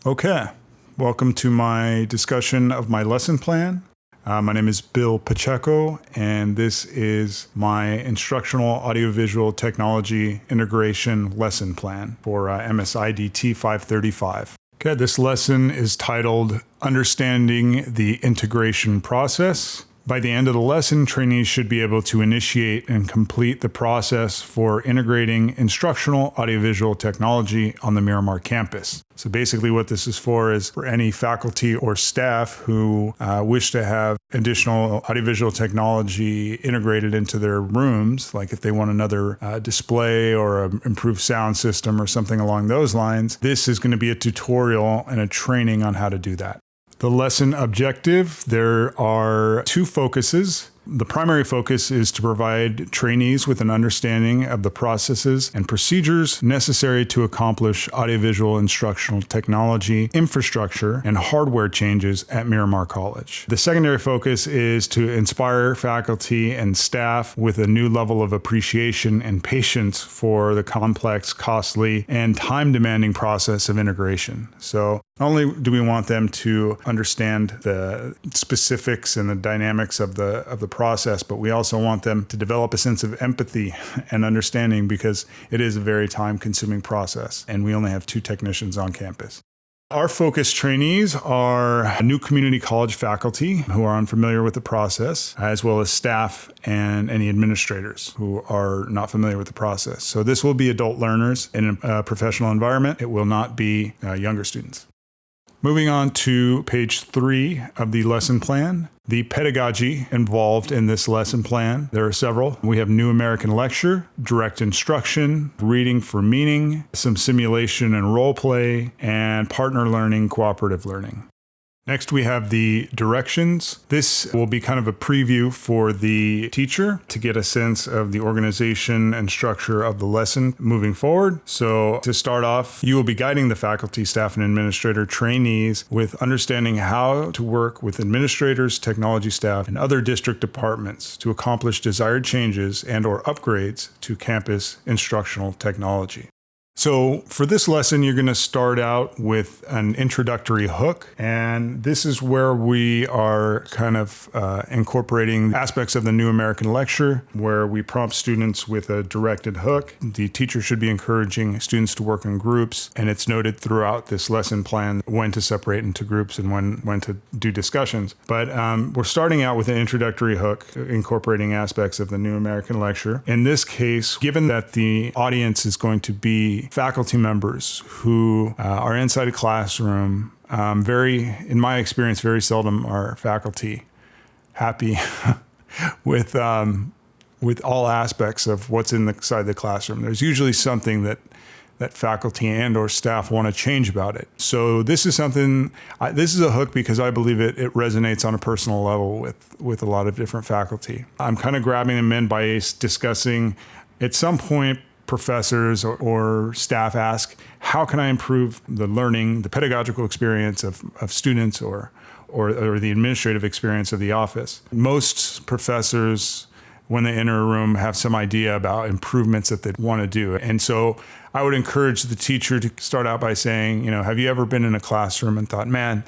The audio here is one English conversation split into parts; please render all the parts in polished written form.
Okay, welcome to my discussion of my lesson plan. My name is Bill Pacheco, and this is my instructional audiovisual technology integration lesson plan for MSIDT 535. Okay, this lesson is titled Understanding the Integration Process. By the end of the lesson, trainees should be able to initiate and complete the process for integrating instructional audiovisual technology on the Miramar campus. So basically what this is for is for any faculty or staff who wish to have additional audiovisual technology integrated into their rooms, like if they want another display or an improved sound system or something along those lines, this is going to be a tutorial and a training on how to do that. The lesson objective, there are two focuses. The primary focus is to provide trainees with an understanding of the processes and procedures necessary to accomplish audiovisual instructional technology, infrastructure, and hardware changes at Miramar College. The secondary focus is to inspire faculty and staff with a new level of appreciation and patience for the complex, costly, and time-demanding process of integration. So not only do we want them to understand the specifics and the dynamics of the process, but we also want them to develop a sense of empathy and understanding because it is a very time-consuming process, and we only have 2 technicians on campus. Our focus trainees are new community college faculty who are unfamiliar with the process, as well as staff and any administrators who are not familiar with the process. So this will be adult learners in a professional environment. It will not be younger students. Moving on to page 3 of the lesson plan, the pedagogy involved in this lesson plan. There are several. We have New American Lecture, direct instruction, reading for meaning, some simulation and role play, and partner learning, cooperative learning. Next, we have the directions. This will be kind of a preview for the teacher to get a sense of the organization and structure of the lesson moving forward. So to start off, you will be guiding the faculty, staff, and administrator trainees with understanding how to work with administrators, technology staff, and other district departments to accomplish desired changes and/or upgrades to campus instructional technology. So for this lesson, you're going to start out with an introductory hook, and this is where we are kind of incorporating aspects of the New American Lecture, where we prompt students with a directed hook. The teacher should be encouraging students to work in groups, and it's noted throughout this lesson plan when to separate into groups and when to do discussions. But we're starting out with an introductory hook, incorporating aspects of the New American Lecture. In this case, given that the audience is going to be faculty members who are inside a classroom. In my experience, very seldom are faculty happy with all aspects of what's inside the classroom. There's usually something that faculty and or staff want to change about it. So this is something, this is a hook because I believe it resonates on a personal level with a lot of different faculty. I'm kind of grabbing them in by discussing at some point. Professors or staff ask, how can I improve the learning, the pedagogical experience of students or the administrative experience of the office? Most professors, when they enter a room, have some idea about improvements that they'd want to do. And so I would encourage the teacher to start out by saying, have you ever been in a classroom and thought, man,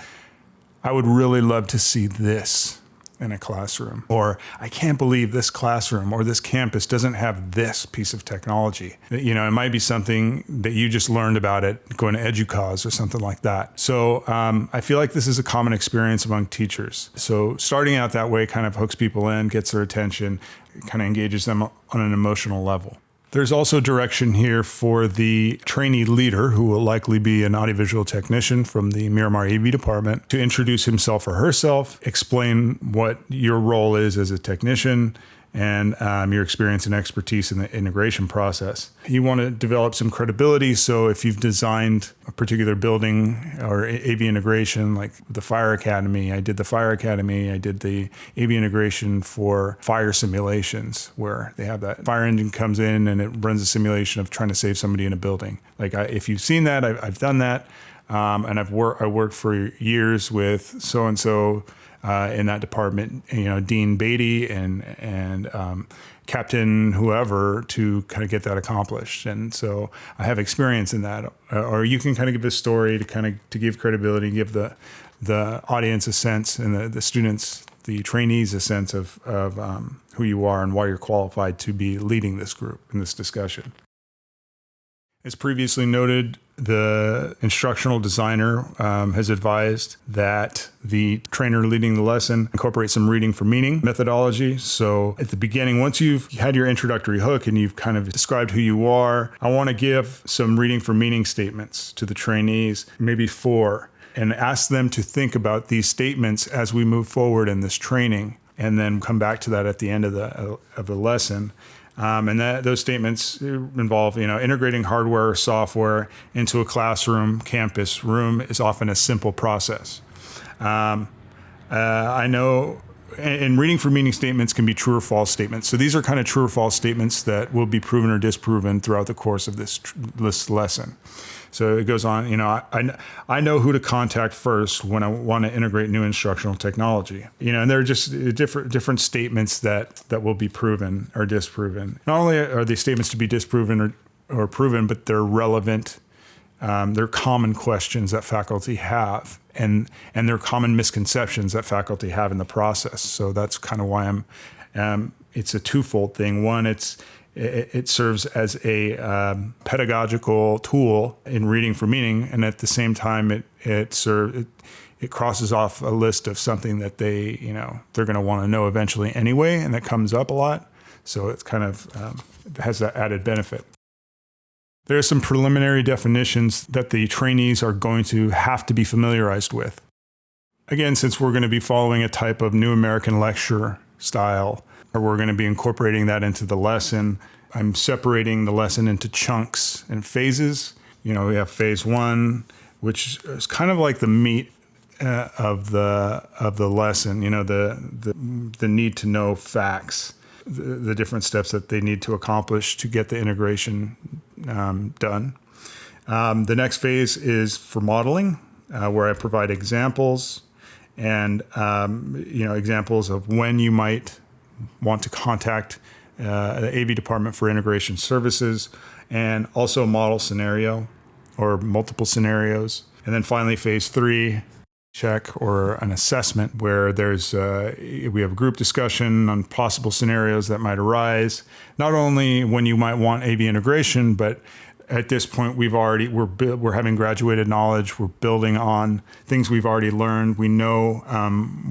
I would really love to see this in a classroom, or I can't believe this classroom or this campus doesn't have this piece of technology. It might be something that you just learned about it going to EduCause or something like that. So I feel like this is a common experience among teachers. So starting out that way kind of hooks people in, gets their attention, kind of engages them on an emotional level. There's also direction here for the trainee leader, who will likely be an audiovisual technician from the Miramar AV department, to introduce himself or herself, explain what your role is as a technician, and your experience and expertise in the integration process. You want to develop some credibility, so if you've designed a particular building or AV integration, like the Fire Academy, I did the Fire Academy, I did the AV integration for fire simulations, where they have that fire engine comes in and it runs a simulation of trying to save somebody in a building. Like if you've seen that, I've done that, and I worked for years with so-and-so in that department, Dean Beatty and captain, whoever, to kind of get that accomplished. And so I have experience in that. Or you can kind of give a story to kind of to give credibility, give the audience a sense, and the students, the trainees, a sense of who you are and why you're qualified to be leading this group in this discussion. As previously noted, the instructional designer has advised that the trainer leading the lesson incorporates some reading for meaning methodology. So at the beginning, once you've had your introductory hook and you've kind of described who you are, I want to give some reading for meaning statements to the trainees, maybe 4, and ask them to think about these statements as we move forward in this training, and then come back to that at the end of the lesson. And those statements involve, integrating hardware or software into a classroom, campus, room is often a simple process. I know, and reading for meaning statements can be true or false statements. So these are kind of true or false statements that will be proven or disproven throughout the course of this lesson. So it goes on, I know who to contact first when I want to integrate new instructional technology. And there are just different statements that will be proven or disproven. Not only are these statements to be disproven or proven, but they're relevant. They're common questions that faculty have, and they're common misconceptions that faculty have in the process. So that's kind of why it's a twofold thing. One, it serves as a pedagogical tool in reading for meaning, and at the same time, it crosses off a list of something that they're going to want to know eventually anyway, and that comes up a lot. So it's kind of has that added benefit. There are some preliminary definitions that the trainees are going to have to be familiarized with. Again, since we're going to be following a type of New American lecture style, or we're going to be incorporating that into the lesson, I'm separating the lesson into chunks and phases. We have phase 1, which is kind of like the meat of the lesson. The need to know facts, the different steps that they need to accomplish to get the integration done. The next phase is for modeling, where I provide examples and examples of when you might want to contact the AV department for integration services, and also a model scenario or multiple scenarios. And then finally, phase 3, check or an assessment, where we have a group discussion on possible scenarios that might arise, not only when you might want AV integration, but at this point we're having graduated knowledge. We're building on things we've already learned. We know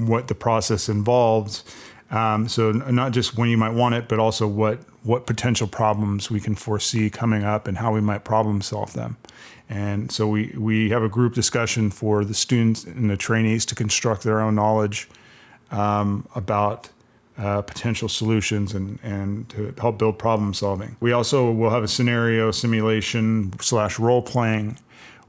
what the process involves. So not just when you might want it, but also what potential problems we can foresee coming up and how we might problem solve them. And so we have a group discussion for the students and the trainees to construct their own knowledge about potential solutions and to help build problem solving. We also will have a scenario simulation / role playing,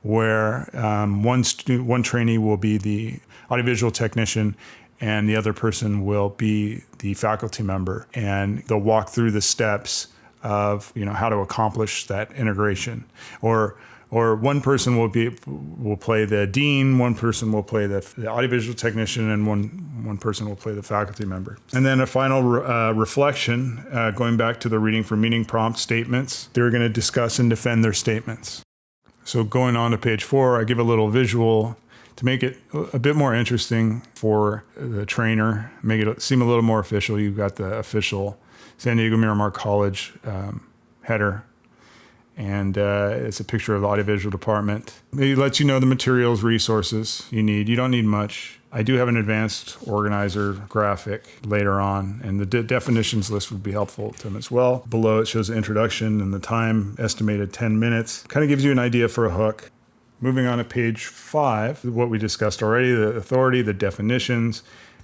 where one trainee will be the audiovisual technician and the other person will be the faculty member, and they'll walk through the steps of how to accomplish that integration. Or one person will play the dean, one person will play the audiovisual technician, and one person will play the faculty member. And then a final reflection, going back to the reading for meaning prompt statements. They're going to discuss and defend their statements. So going on to page 4, I give a little visual to make it a bit more interesting for the trainer, make it seem a little more official. You've got the official San Diego Miramar College header, and it's a picture of the audiovisual department. It lets you know the materials, resources you need. You don't need much. I do have an advanced organizer graphic later on, and the definitions list would be helpful to them as well. Below it shows the introduction and the time, estimated 10 minutes. Kind of gives you an idea for a hook. Moving on to page 5, what we discussed already, the authority, the definitions.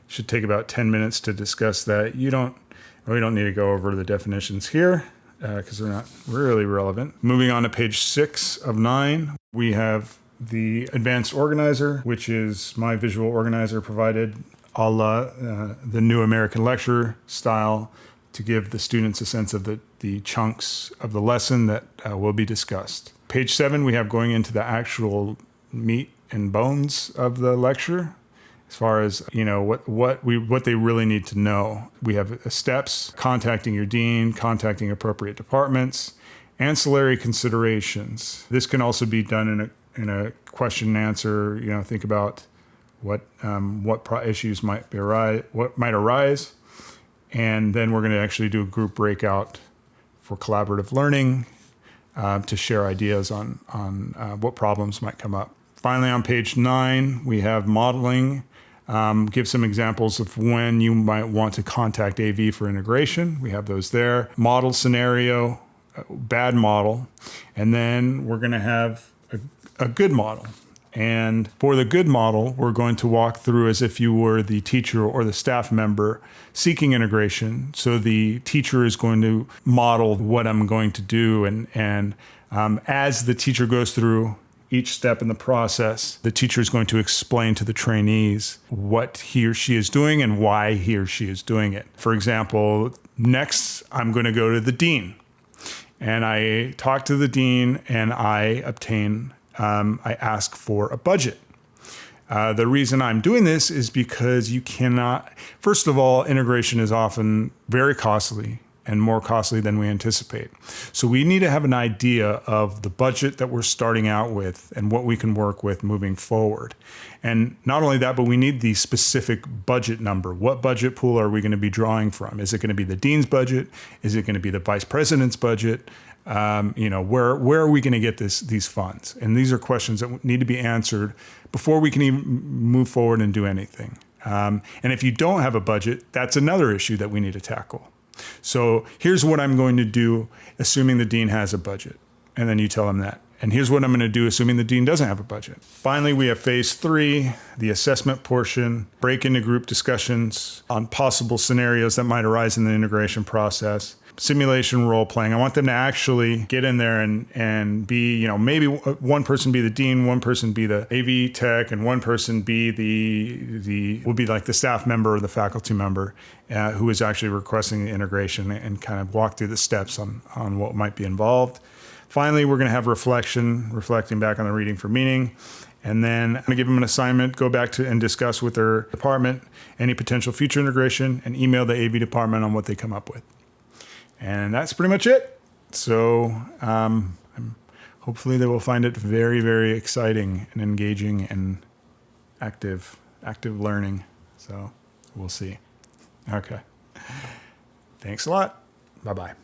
Should take about 10 minutes to discuss that. We don't need to go over the definitions here because they're not really relevant. Moving on to page 6 of 9, we have the advanced organizer, which is my visual organizer provided a la the New American Lecture style, to give the students a sense of the chunks of the lesson that will be discussed. Page 7, we have going into the actual meat and bones of the lecture. as far as, what they really need to know. We have steps: contacting your dean, contacting appropriate departments, ancillary considerations. This can also be done in a question and answer. Think about what issues might arise, and then we're going to actually do a group breakout for collaborative learning to share ideas on what problems might come up. Finally, on page 9, we have modeling. Give some examples of when you might want to contact AV for integration. We have those there. Model scenario, bad model, and then we're going to have a good model. And for the good model, we're going to walk through as if you were the teacher or the staff member seeking integration. So the teacher is going to model what I'm going to do. And as the teacher goes through each step in the process, the teacher is going to explain to the trainees what he or she is doing and why he or she is doing it. For example, next, I'm going to go to the dean. And I talk to the dean and I ask for a budget. The reason I'm doing this is because you cannot, first of all, integration is often very costly and more costly than we anticipate. So we need to have an idea of the budget that we're starting out with and what we can work with moving forward. And not only that, but we need the specific budget number. What budget pool are we going to be drawing from? Is it going to be the dean's budget? Is it going to be the vice president's budget? Where are we going to get these funds? And these are questions that need to be answered before we can even move forward and do anything. And if you don't have a budget, that's another issue that we need to tackle. So here's what I'm going to do, assuming the dean has a budget. And then you tell him that. And here's what I'm going to do, assuming the dean doesn't have a budget. Finally, we have phase 3, the assessment portion, break into group discussions on possible scenarios that might arise in the integration process. Simulation role playing. I want them to actually get in there and be, maybe one person be the dean, one person be the AV tech, and one person be will be like the staff member or the faculty member who is actually requesting the integration and kind of walk through the steps on what might be involved. Finally, we're going to have reflecting back on the reading for meaning. And then I'm going to give them an assignment, go back to and discuss with their department any potential future integration and email the AV department on what they come up with. And that's pretty much it. So hopefully they will find it very, very exciting and engaging and active learning. So we'll see. Okay. Thanks a lot. Bye-bye.